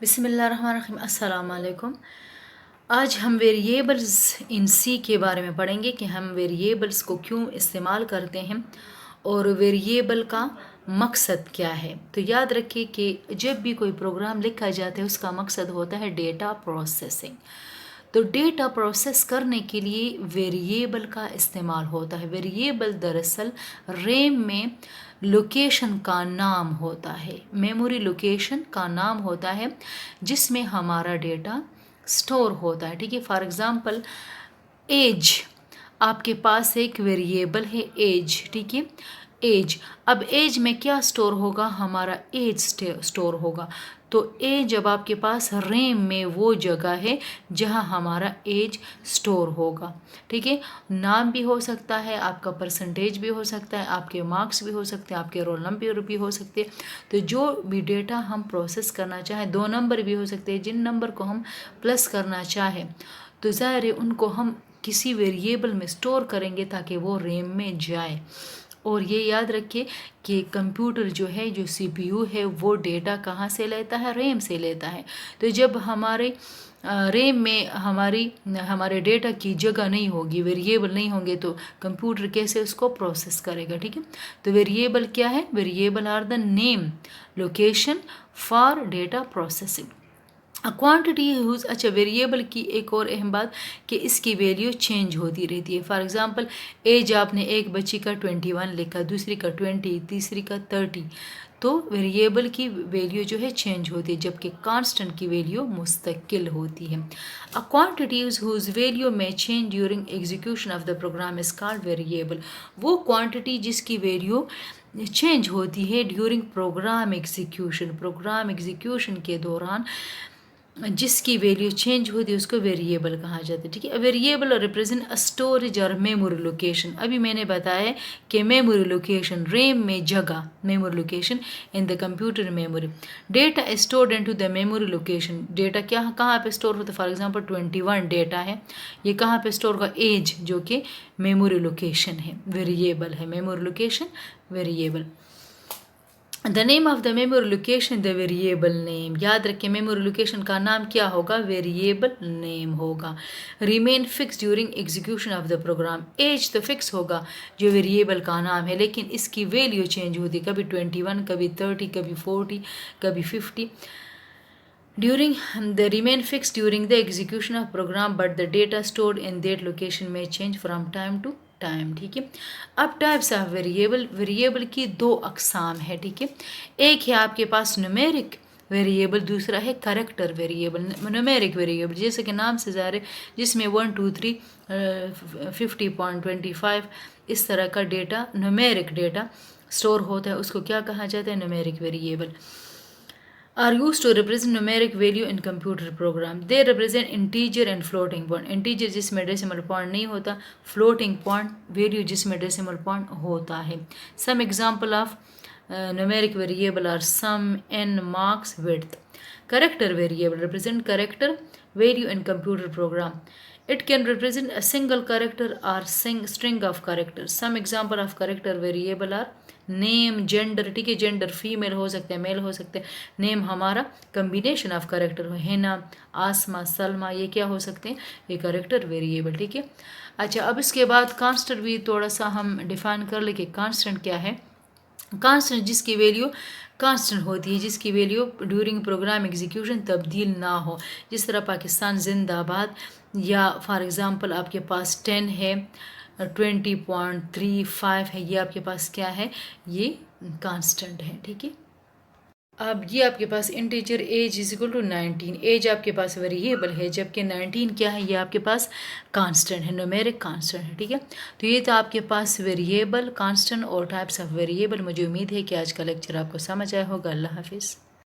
बिस्मिल्लाहिर्रहमानिर्रहीम। अस्सलाम वालेकुम। आज हम वेरिएबल्स इन सी के बारे में पढ़ेंगे कि हम वेरिएबल्स को क्यों इस्तेमाल करते हैं और वेरिएबल का मकसद क्या है। तो याद रखिए कि जब भी कोई प्रोग्राम लिखा जाता है उसका मकसद होता है डेटा प्रोसेसिंग। तो डेटा प्रोसेस करने के लिए वेरिएबल का इस्तेमाल होता है। वेरिएबल दरअसल रैम में लोकेशन का नाम होता है, मेमोरी लोकेशन का नाम होता है जिसमें हमारा डेटा स्टोर होता है। ठीक है, फॉर एग्ज़ाम्पल एज, आपके पास एक वेरिएबल है एज। ठीक है, एज, अब एज में क्या स्टोर होगा, हमारा एज स्टोर होगा। तो एज जब आपके पास रैम में वो जगह है जहाँ हमारा एज स्टोर होगा। ठीक है, नाम भी हो सकता है, आपका परसेंटेज भी हो सकता है, आपके मार्क्स भी हो सकते हैं, आपके रोल नंबर भी हो सकते हैं। तो जो भी डेटा हम प्रोसेस करना चाहें, 2 नंबर भी हो सकते हैं, जिन नंबर को हम प्लस करना चाहें तो ज़ाहिर है उनको हम किसी वेरिएबल में स्टोर करेंगे ताकि वो रैम में जाए। और ये याद रखिए कि कंप्यूटर जो है, जो सीपीयू है, वो डेटा कहाँ से लेता है, रैम से लेता है। तो जब हमारे रैम में हमारे डेटा की जगह नहीं होगी, वेरिएबल नहीं होंगे, तो कंप्यूटर कैसे उसको प्रोसेस करेगा। ठीक है, तो वेरिएबल क्या है, variable are the name location for data processing. Quantity use, अच्छा वेरिएबल की एक और अहम बात कि इसकी वैल्यू चेंज होती रहती है। फॉर एग्जांपल एज आपने एक बच्ची का 21 लिखा, दूसरी का 20, तीसरी का 30, तो वेरिएबल की वैल्यू जो है चेंज होती है, जबकि कांस्टेंट की वैल्यू मुस्तकिल होती है। अ क्वांटिटीज हुज वैल्यू में change during execution of the program is called variable. वो क्वांटिटी जिसकी वैल्यू चेंज होती है ड्यूरिंग प्रोग्राम एग्जीक्यूशन के दौरान जिसकी वैल्यू चेंज होती है उसको वेरिएबल कहा जाता है। ठीक है, वेरिएबल रिप्रेजेंट अ स्टोरेज और मेमोरी लोकेशन। अभी मैंने बताया कि मेमोरी लोकेशन, रैम में जगह, memory location in the computer memory. Data stored into the memory location, data क्या कहाँ पे स्टोर होता है। फॉर एग्जांपल 21 डेटा है, ये कहाँ पे स्टोर होगा, एज, जो कि मेमोरी लोकेशन है, वेरिएबल है, memory location variable. The name of the memory location the variable name, याद रखें मेमोरी लोकेशन का नाम क्या होगा, वेरिएबल नेम होगा। Remain fix during execution of the program, as तो फिक्स होगा जो वेरिएबल का नाम है, लेकिन इसकी वैल्यू चेंज होती, कभी 21, कभी 30, कभी 40, कभी 50। During the remain fix during the execution of program but the data stored in that location में change from time to time. ठीक है, अब टाइप्स ऑफ वेरिएबल, वेरिएबल की 2 अकसाम है। ठीक है, एक है आपके पास न्यूमेरिक वेरिएबल, दूसरा है करेक्टर वेरिएबल। न्यूमेरिक वेरिएबल जैसे कि नाम से ज़ाहिर है, जिसमें 1, 2, 3, 50.25 इस तरह का डेटा, न्यूमेरिक डेटा स्टोर होता है, उसको क्या कहा जाता है, numeric variable. Are used to represent numeric value in computer program. They represent integer and floating point. Integer जिसमें decimal point नहीं होता, floating point value जिसमें decimal point होता है। Some example of numeric variable are sum, n, marks, width. Character variable represent character value in computer program. It can represent a single character or string of characters. Some example of character variable are name, gender. ठीक है, gender female हो सकते हैं, mail हो सकते हैं। Name हमारा combination of character हो, हिना, आसमा, सलमा, ये क्या हो सकते हैं, ये करेक्टर वेरिएबल। ठीक है, अच्छा अब इसके बाद कांस्टेंट भी थोड़ा सा हम डिफाइन कर ले कि कांस्टेंट क्या है। कांस्टेंट जिसकी वैल्यू कांस्टेंट होती है, जिसकी वैल्यू ड्यूरिंग प्रोग्राम एग्जीक्यूशन तब्दील ना हो, जिस तरह पाकिस्तान जिंदाबाद, या फॉर एग्ज़ाम्पल आपके पास 10 है, 20.35 है, ये आपके पास क्या है, ये कांस्टेंट है। ठीक है, अब ये आपके पास integer age is equal to 19, age आपके पास वेरिएबल है, जबकि 19 क्या है, ये आपके पास कांस्टेंट है, न्यूमेरिक कांस्टेंट है। ठीक है, तो ये तो आपके पास वेरिएबल, कांस्टेंट और टाइप्स ऑफ वेरिएबल। मुझे उम्मीद है कि आज का लेक्चर आपको समझ आया होगा। अल्लाह हाफिज़।